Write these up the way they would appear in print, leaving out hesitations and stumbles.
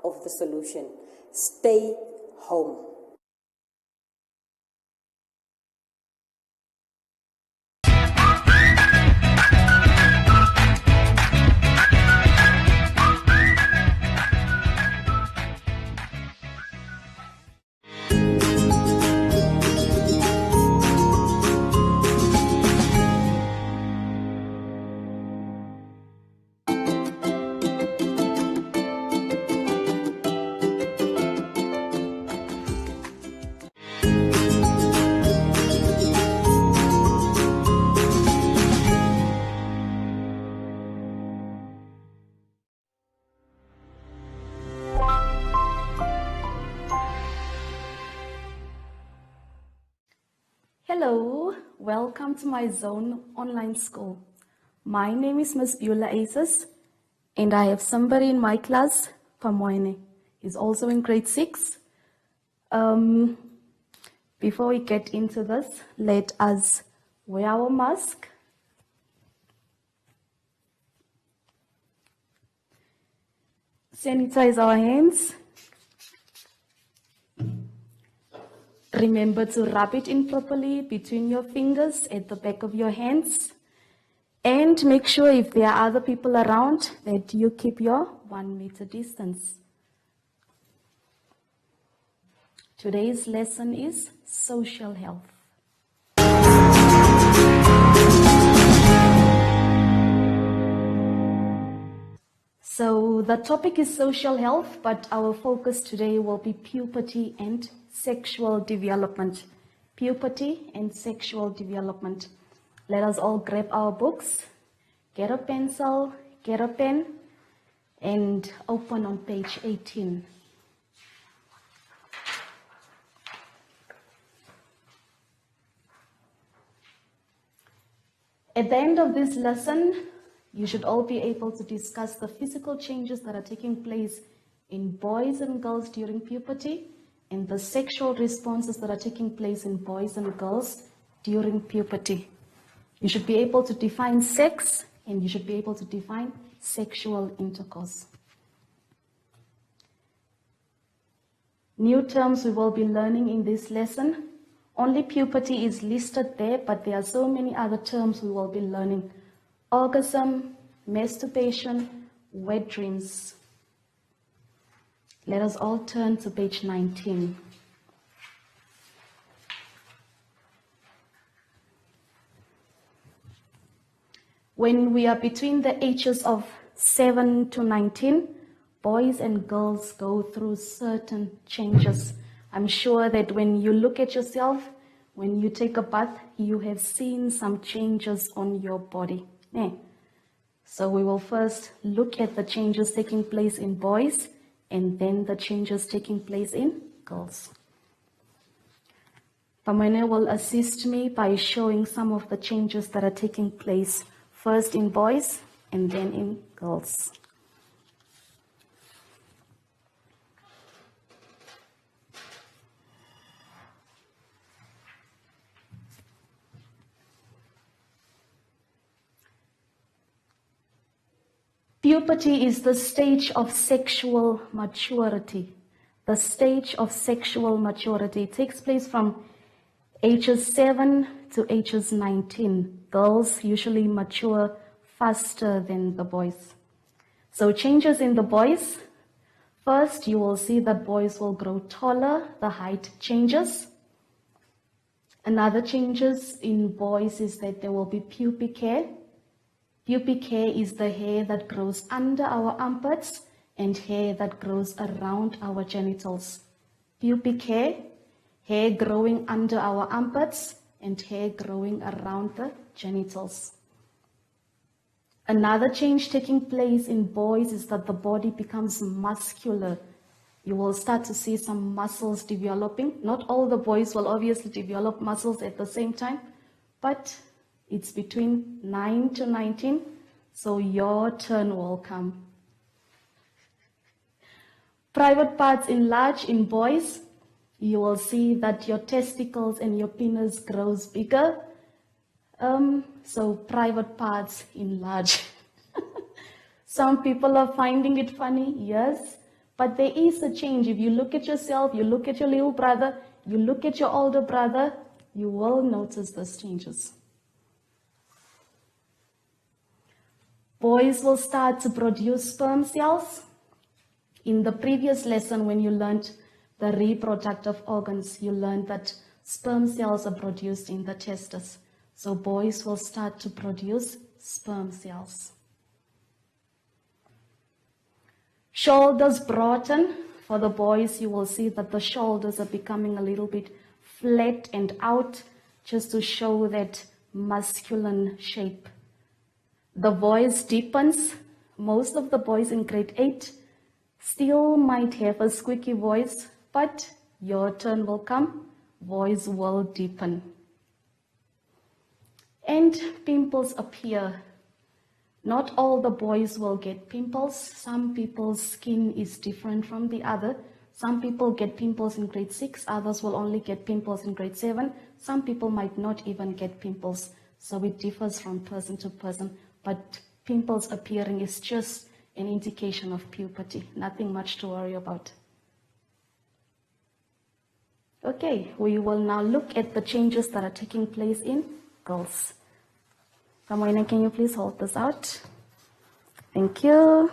of the solution. Stay home. Hello, welcome to my Zone online school. My name is Ms. Beulah Aces, and I have somebody in my class, Pamoine. He's also in grade 6. Before we get into this, let us wear our mask. Sanitize our hands. Remember to rub it in properly between your fingers at the back of your hands. And make sure if there are other people around that you keep your 1 meter distance. Today's lesson is social health. So the topic is social health, but our focus today will be puberty and sexual development. Puberty and sexual development. Let us all grab our books, get a pencil, get a pen, and open on page 18. At the end of this lesson, you should all be able to discuss the physical changes that are taking place in boys and girls during puberty and the sexual responses that are taking place in boys and girls during puberty. You should be able to define sex and you should be able to define sexual intercourse. New terms we will be learning in this lesson. Only puberty is listed there, but there are so many other terms we will be learning. Orgasm, masturbation, wet dreams. Let us all turn to page 19. When we are between the ages of 7 to 19, boys and girls go through certain changes. I'm sure that when you look at yourself, when you take a bath, you have seen some changes on your body. So we will first look at the changes taking place in boys and then the changes taking place in girls. Pamene will assist me by showing some of the changes that are taking place first in boys and then in girls. Puberty is the stage of sexual maturity. The stage of sexual maturity takes place from ages 7 to ages 19. Girls usually mature faster than the boys. So changes in the boys. First, you will see that boys will grow taller, the height changes. Another changes in boys is that there will be pubic hair. Pubic hair is the hair that grows under our armpits and hair that grows around our genitals. Pubic hair, hair growing under our armpits and hair growing around the genitals. Another change taking place in boys is that the body becomes muscular. You will start to see some muscles developing. Not all the boys will obviously develop muscles at the same time, but it's between 9 to 19, so your turn will come. Private parts enlarge in boys. You will see that your testicles and your penis grows bigger. So private parts enlarge. Some people are finding it funny, yes, But there is a change. If you look at yourself, you look at your little brother, you look at your older brother, you will notice those changes. Boys will start to produce sperm cells. In the previous lesson, when you learned the reproductive organs, you learned that sperm cells are produced in the testes. So boys will start to produce sperm cells. Shoulders broaden. For the boys, you will see that the shoulders are becoming a little bit flat and out, just to show that masculine shape. The voice deepens. Most of the boys in grade 8 still might have a squeaky voice, but your turn will come. Voice will deepen. And pimples appear. Not all the boys will get pimples. Some people's skin is different from the other. Some people get pimples in grade 6, others will only get pimples in grade 7. Some people might not even get pimples. So it differs from person to person. But pimples appearing is just an indication of puberty. Nothing much to worry about. Okay, we will now look at the changes that are taking place in girls. Ramoina, can you please hold this out? Thank you.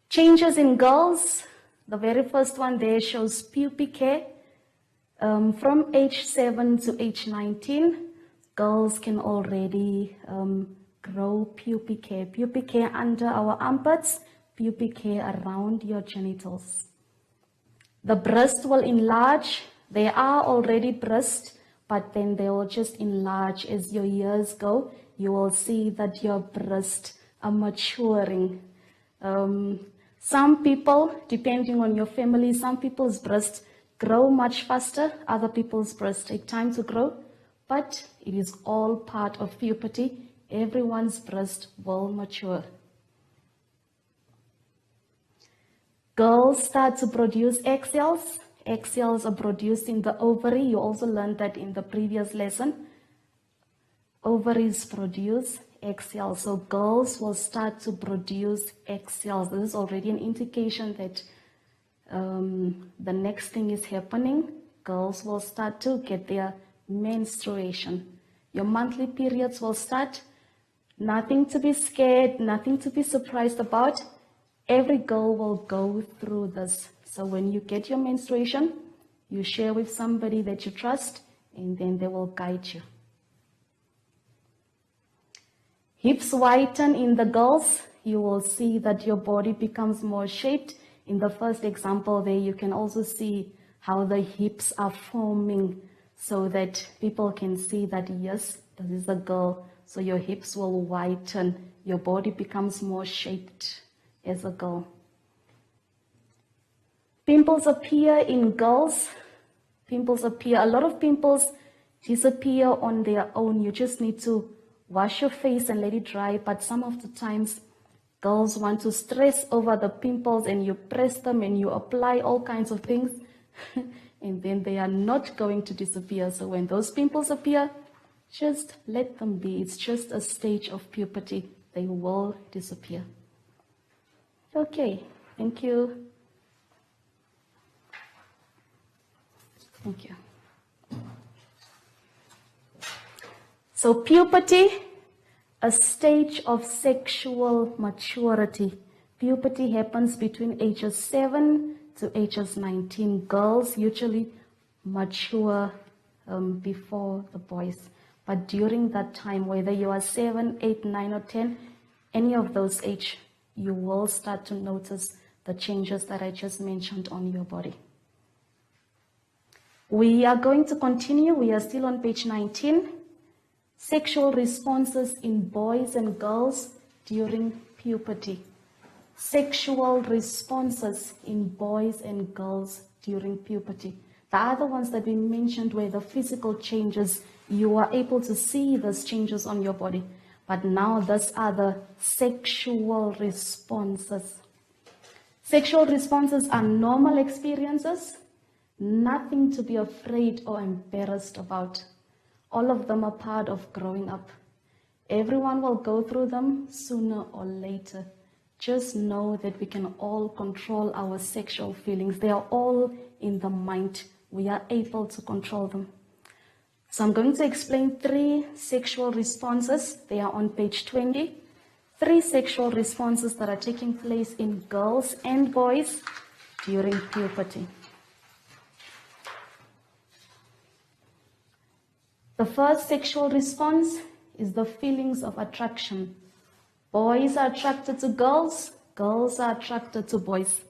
Changes in girls. The very first one there shows pubic hair. From age 7 to age 19, girls can already grow pubic hair. Pubic hair under our armpits, pubic hair around your genitals. The breast will enlarge. There are already breasts, but then they will just enlarge as your years go. You will see that your breasts are maturing. Some people, depending on your family, some people's breasts grow much faster. Other people's breasts take time to grow, but it is all part of puberty. Everyone's breast will mature. Girls start to produce egg cells. Egg cells are produced in the ovary. You also learned that in the previous lesson. Ovaries produce egg cells. So girls will start to produce egg cells. This is already an indication that the next thing is happening. Girls will start to get their menstruation. Your monthly periods will start. Nothing to be scared, nothing to be surprised about. Every girl will go through this. So when you get your menstruation, you share with somebody that you trust, and then they will guide you. Hips whiten in the girls. You will see that your body becomes more shaped. In the first example there, you can also see how the hips are forming so that people can see that, yes, this is a girl. So your hips will whiten. Your body becomes more shaped as a girl. Pimples appear in girls. Pimples appear. A lot of pimples disappear on their own. You just need to wash your face and let it dry. But some of the times, girls want to stress over the pimples and you press them and you apply all kinds of things. And then they are not going to disappear. So when those pimples appear, just let them be. It's just a stage of puberty. They will disappear. Okay, thank you. Thank you. So puberty, a stage of sexual maturity. Puberty happens between ages 7 to ages 19. Girls usually mature before the boys. But during that time, whether you are 7, 8, 9, or 10, any of those age, you will start to notice the changes that I just mentioned on your body. We are going to continue. We are still on page 19. Sexual responses in boys and girls during puberty. Sexual responses in boys and girls during puberty. The other ones that we mentioned were the physical changes. You are able to see those changes on your body. But now these are the sexual responses. Sexual responses are normal experiences. Nothing to be afraid or embarrassed about. All of them are part of growing up. Everyone will go through them sooner or later. Just know that we can all control our sexual feelings. They are all in the mind. We are able to control them. So I'm going to explain 3 sexual responses. They are on page 20. 3 sexual responses that are taking place in girls and boys during puberty. The first sexual response is the feelings of attraction. Boys are attracted to girls, girls are attracted to boys.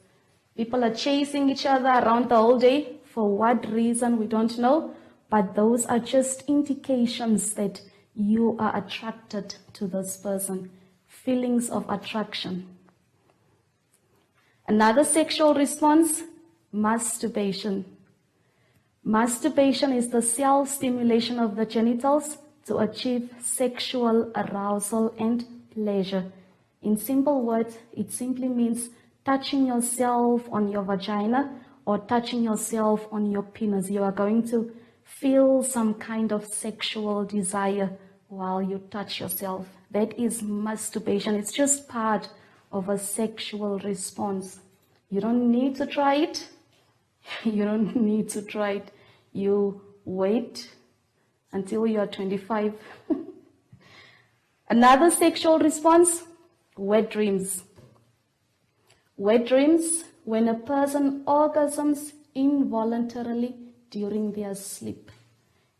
People are chasing each other around the whole day. For what reason, we don't know, but those are just indications that you are attracted to this person. Feelings of attraction. Another sexual response, masturbation. Masturbation is the self-stimulation of the genitals to achieve sexual arousal and pleasure. In simple words, it simply means touching yourself on your vagina or touching yourself on your penis. You are going to feel some kind of sexual desire while you touch yourself. That is masturbation. It's just part of a sexual response. You don't need to try it. You don't need to try it. You wait until you are 25. Another sexual response, wet dreams. Wet dreams, when a person orgasms involuntarily during their sleep.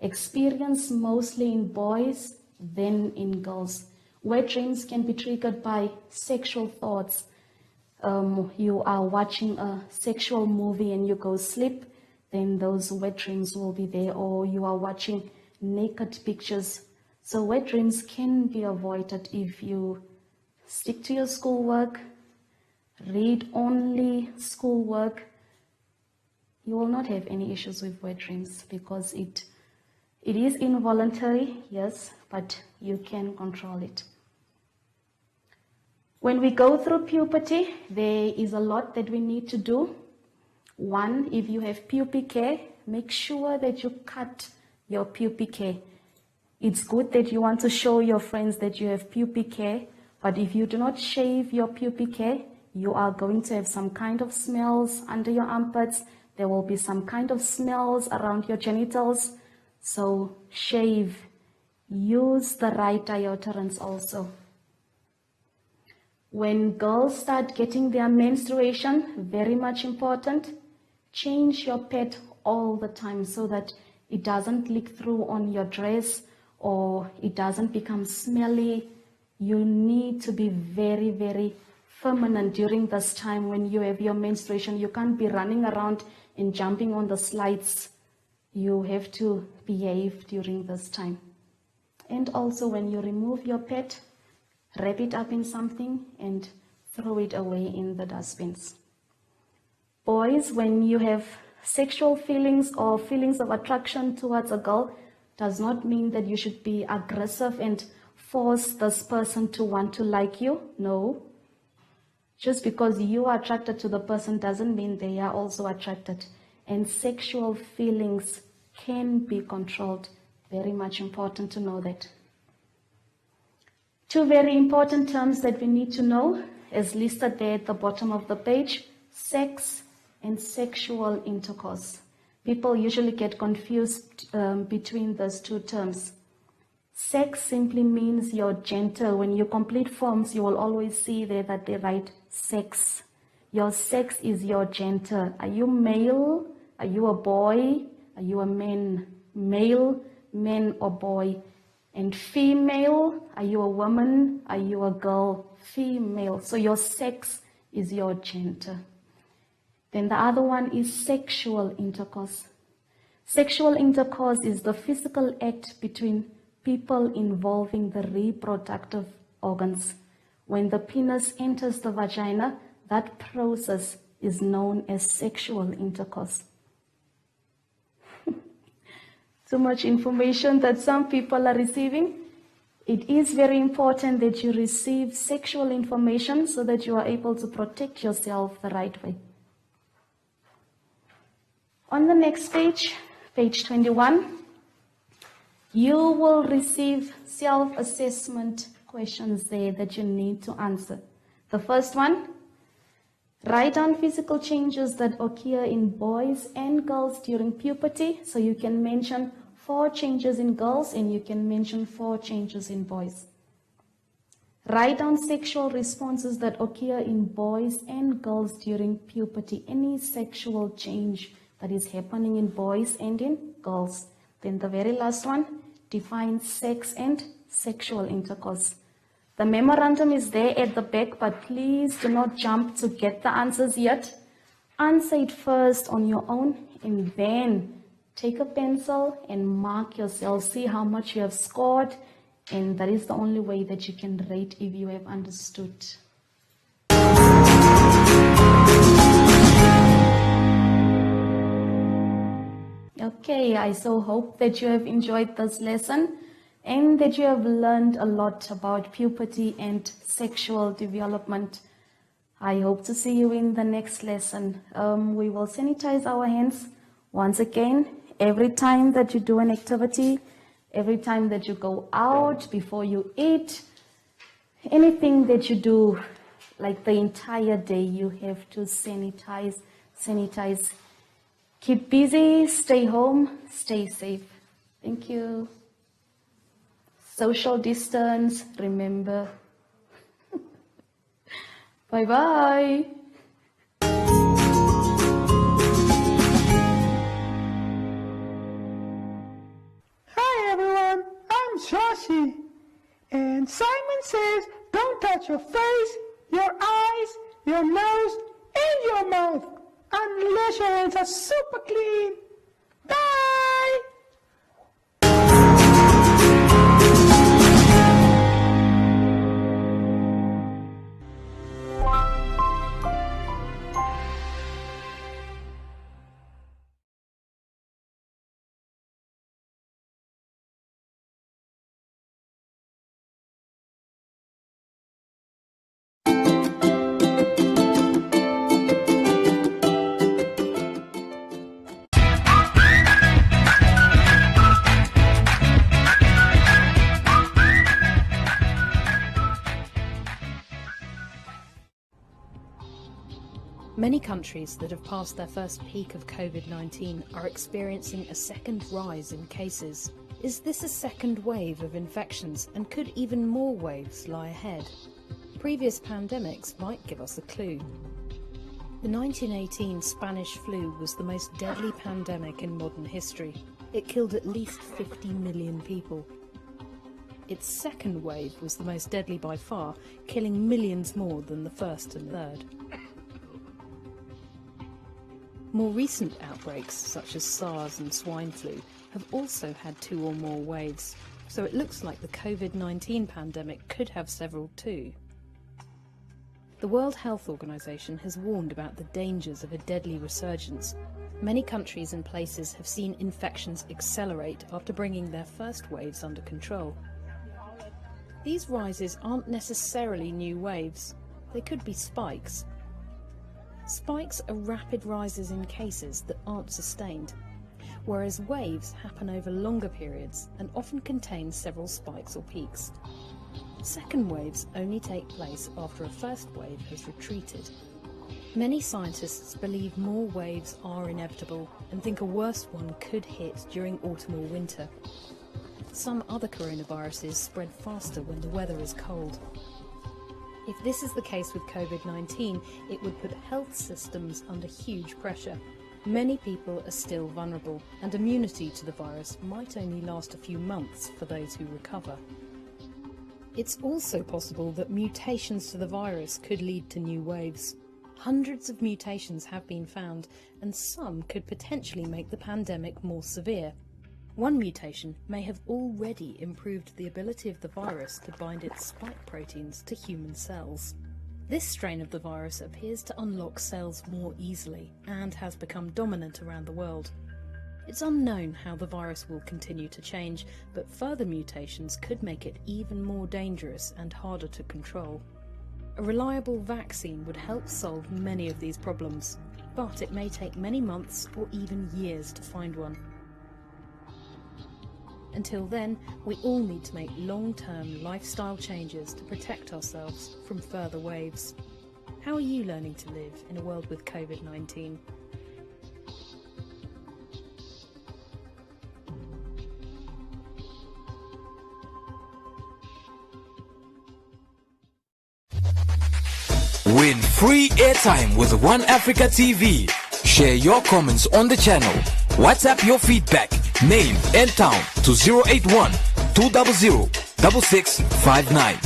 Experienced mostly in boys, then in girls. Wet dreams can be triggered by sexual thoughts. You are watching a sexual movie and you go sleep, then those wet dreams will be there. Or you are watching naked pictures. So wet dreams can be avoided if you stick to your schoolwork, read only schoolwork. You will not have any issues with wet dreams because it is involuntary, yes, but you can control it. When we go through puberty, there is a lot that we need to do. 1, if you have pubic hair, make sure that you cut your pubic hair. It's good that you want to show your friends that you have pubic hair, but if you do not shave your pubic hair, you are going to have some kind of smells under your armpits. There will be some kind of smells around your genitals. So shave. Use the right deodorants also. When girls start getting their menstruation, very much important, change your pad all the time so that it doesn't leak through on your dress or it doesn't become smelly. You need to be very, very feminine during this time when you have your menstruation. You can't be running around and jumping on the slides. You have to behave during this time. And also when you remove your pad, wrap it up in something and throw it away in the dustbins. Boys, when you have sexual feelings or feelings of attraction towards a girl, does not mean that you should be aggressive and force this person to want to like you. No. Just because you are attracted to the person doesn't mean they are also attracted. And sexual feelings can be controlled. Very much important to know that. 2 very important terms that we need to know, as listed there at the bottom of the page, sex and sexual intercourse. People usually get confused between those 2 terms. Sex simply means you're gentle. When you complete forms, you will always see there that they write sex. Your sex is your gender. Are you male? Are you a boy? Are you a man? Male, man or boy? And female, are you a woman? Are you a girl? Female. So your sex is your gender. Then the other one is sexual intercourse. Sexual intercourse is the physical act between people involving the reproductive organs. When the penis enters the vagina, that process is known as sexual intercourse. Too much information that some people are receiving. It is very important that you receive sexual information so that you are able to protect yourself the right way. On the next page, page 21, You will receive self-assessment questions there that you need to answer. The first one, write down physical changes that occur in boys and girls during puberty. So you can mention 4 changes in girls and you can mention 4 changes in boys. Write down sexual responses that occur in boys and girls during puberty. Any sexual change that is happening in boys and in girls. Then the very last one, define sex and sexual intercourse. The memorandum is there at the back, but please do not jump to get the answers yet. Answer it first on your own and then take a pencil and mark yourself. See how much you have scored, and that is the only way that you can rate if you have understood. Okay, I so hope that you have enjoyed this lesson and that you have learned a lot about puberty and sexual development. I hope to see you in the next lesson. We will sanitize our hands once again every time that you do an activity, every time that you go out, before you eat, anything that you do, like the entire day, you have to sanitize. Keep busy, stay home, stay safe. Thank you. Social distance, remember. Bye-bye. Hi everyone, I'm Shashi. And Simon says don't touch your face, your eyes, your nose, and your mouth unless your hands are super clean. Bye! Many countries that have passed their first peak of COVID-19 are experiencing a second rise in cases. Is this a second wave of infections, and could even more waves lie ahead? Previous pandemics might give us a clue. The 1918 Spanish flu was the most deadly pandemic in modern history. It killed at least 50 million people. Its second wave was the most deadly by far, killing millions more than the first and third. More recent outbreaks, such as SARS and swine flu, have also had 2 or more waves, so it looks like the COVID-19 pandemic could have several too. The World Health Organization has warned about the dangers of a deadly resurgence. Many countries and places have seen infections accelerate after bringing their first waves under control. These rises aren't necessarily new waves. They could be spikes. Spikes are rapid rises in cases that aren't sustained, whereas waves happen over longer periods and often contain several spikes or peaks. Second waves only take place after a first wave has retreated. Many scientists believe more waves are inevitable and think a worse one could hit during autumn or winter. Some other coronaviruses spread faster when the weather is cold. If this is the case with COVID-19, it would put health systems under huge pressure. Many people are still vulnerable, and immunity to the virus might only last a few months for those who recover. It's also possible that mutations to the virus could lead to new waves. Hundreds of mutations have been found, and some could potentially make the pandemic more severe. One mutation may have already improved the ability of the virus to bind its spike proteins to human cells. This strain of the virus appears to unlock cells more easily and has become dominant around the world. It's unknown how the virus will continue to change, but further mutations could make it even more dangerous and harder to control. A reliable vaccine would help solve many of these problems, but it may take many months or even years to find one. Until then, we all need to make long-term lifestyle changes to protect ourselves from further waves. How are you learning to live in a world with COVID-19? Win free airtime with One Africa TV. Share your comments on the channel. WhatsApp your feedback, name and town to 081 200 6659.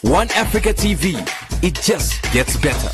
One Africa TV. It just gets better.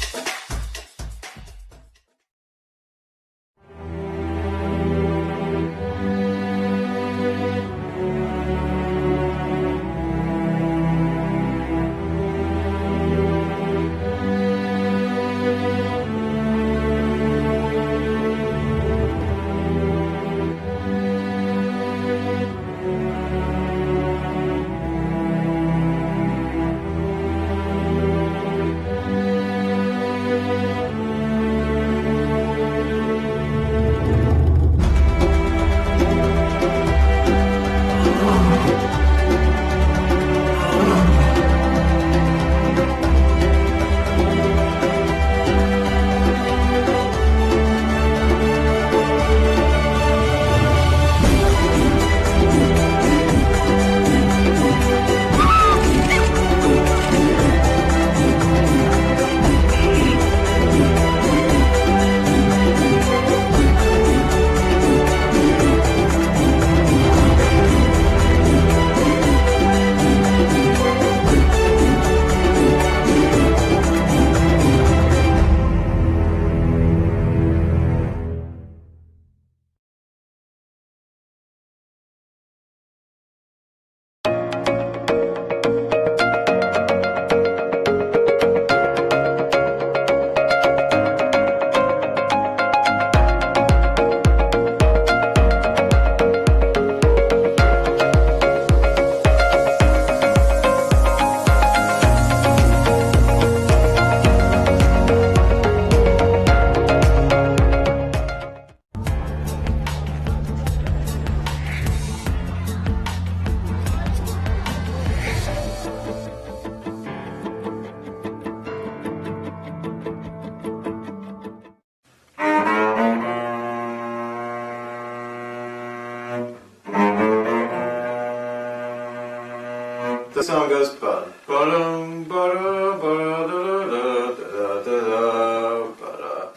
The song goes ba-dum, ba-dum, ba-da-da-da-da-da-da-da-da.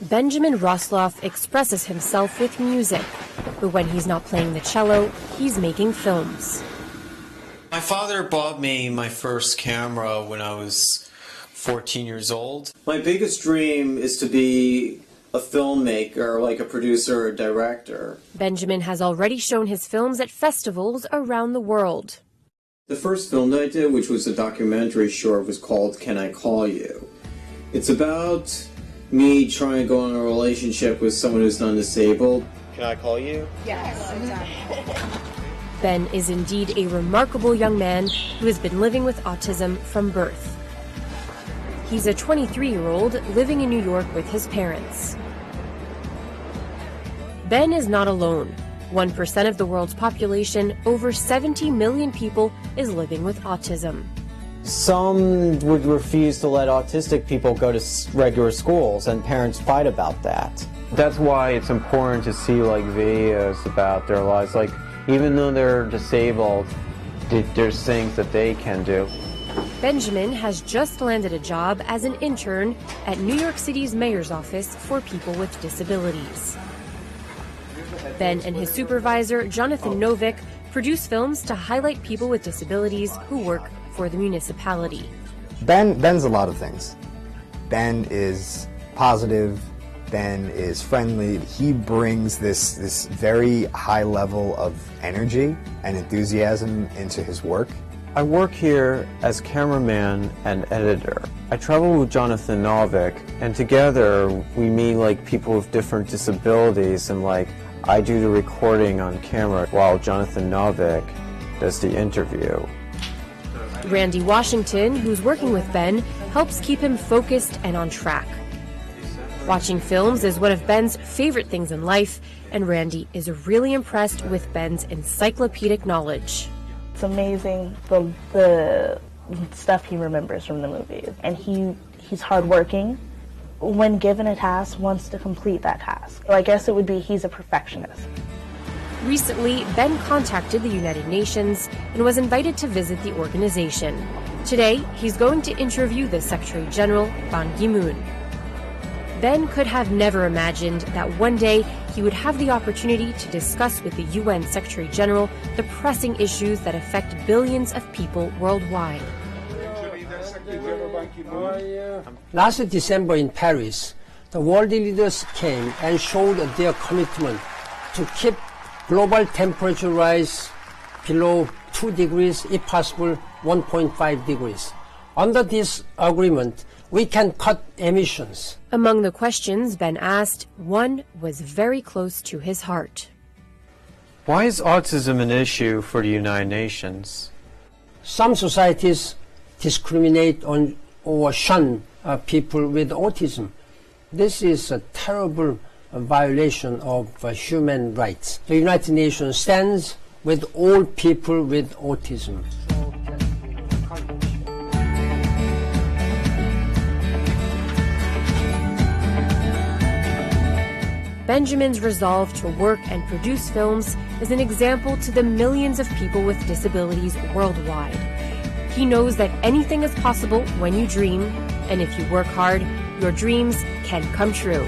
Benjamin Rosloff expresses himself with music, but when he's not playing the cello, he's making films. My father bought me my first camera when I was 14 years old. My biggest dream is to be a filmmaker, like a producer or director. Benjamin has already shown his films at festivals around the world. The first film that I did, which was a documentary short, was called Can I Call You? It's about me trying to go in a relationship with someone who's non-disabled. Can I call you? Yes. Ben is indeed a remarkable young man who has been living with autism from birth. He's a 23-year-old living in New York with his parents. Ben is not alone. 1% of the world's population, over 70 million people, is living with autism. Some would refuse to let autistic people go to regular schools, and parents fight about that. That's why it's important to see videos about their lives. Even though they're disabled, there's things that they can do. Benjamin has just landed a job as an intern at New York City's mayor's office for people with disabilities. Ben and his supervisor, Jonathan Novick, produce films to highlight people with disabilities who work for the municipality. Ben's a lot of things. Ben is positive. Ben is friendly. He brings this very high level of energy and enthusiasm into his work. I work here as cameraman and editor. I travel with Jonathan Novick, and together we meet people with different disabilities, and I do the recording on camera while Jonathan Novick does the interview. Randy Washington, who's working with Ben, helps keep him focused and on track. Watching films is one of Ben's favorite things in life, and Randy is really impressed with Ben's encyclopedic knowledge. It's amazing the stuff he remembers from the movies, and he's hardworking. When given a task, wants to complete that task. So I guess it would be he's a perfectionist. Recently, Ben contacted the United Nations and was invited to visit the organization. Today, he's going to interview the Secretary General, Ban Ki-moon. Ben could have never imagined that one day he would have the opportunity to discuss with the UN Secretary General the pressing issues that affect billions of people worldwide. Last December in Paris, the world leaders came and showed their commitment to keep global temperature rise below 2 degrees, if possible 1.5 degrees. Under this agreement, we can cut emissions. Among the questions Ben asked, one was very close to his heart. Why is autism an issue for the United Nations? Some societies discriminate on or shun people with autism. This is a terrible violation of human rights. The United Nations stands with all people with autism. Benjamin's resolve to work and produce films is an example to the millions of people with disabilities worldwide. He knows that anything is possible when you dream, and if you work hard, your dreams can come true.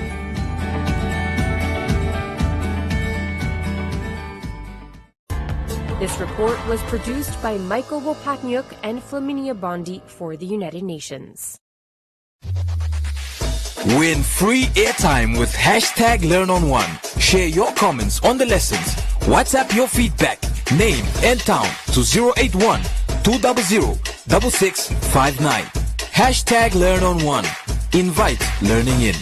This report was produced by Michael Wopatniuk and Flaminia Bondi for the United Nations. Win free airtime with #LearnOn1. Share your comments on the lessons. WhatsApp your feedback, name and town to 081 200 6659. #LearnOn1. Invite learning in.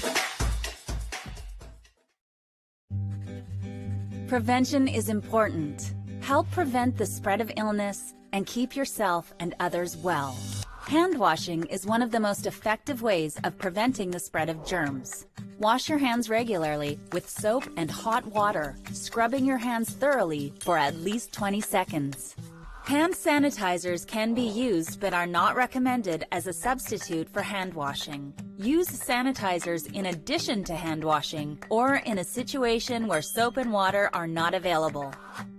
Prevention is important. Help prevent the spread of illness and keep yourself and others well. Hand washing is one of the most effective ways of preventing the spread of germs. Wash your hands regularly with soap and hot water, scrubbing your hands thoroughly for at least 20 seconds. Hand sanitizers can be used but are not recommended as a substitute for hand washing. Use sanitizers in addition to hand washing or in a situation where soap and water are not available.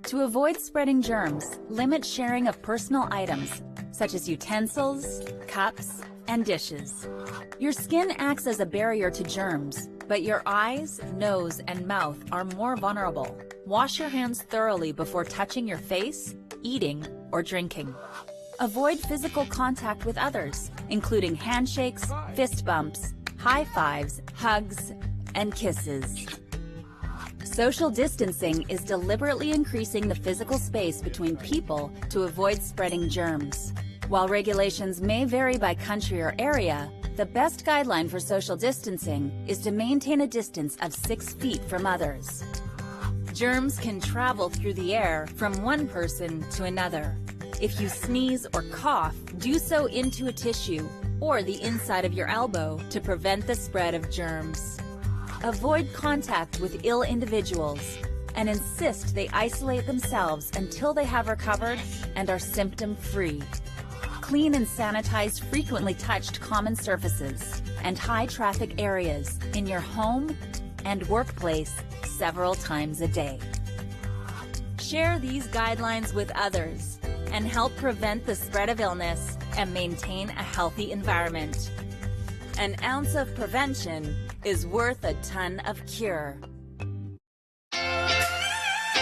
To avoid spreading germs, limit sharing of personal items such as utensils, cups, and dishes. Your skin acts as a barrier to germs, but your eyes, nose, and mouth are more vulnerable. Wash your hands thoroughly before touching your face, eating, or drinking. Avoid physical contact with others, including handshakes, fist bumps, high fives, hugs, and kisses. Social distancing is deliberately increasing the physical space between people to avoid spreading germs. While regulations may vary by country or area, the best guideline for social distancing is to maintain a distance of 6 feet from others. Germs can travel through the air from one person to another. If you sneeze or cough, do so into a tissue or the inside of your elbow to prevent the spread of germs. Avoid contact with ill individuals and insist they isolate themselves until they have recovered and are symptom-free. Clean and sanitize frequently touched common surfaces and high-traffic areas in your home and workplace several times a day. Share these guidelines with others and help prevent the spread of illness and maintain a healthy environment. An ounce of prevention is worth a ton of cure.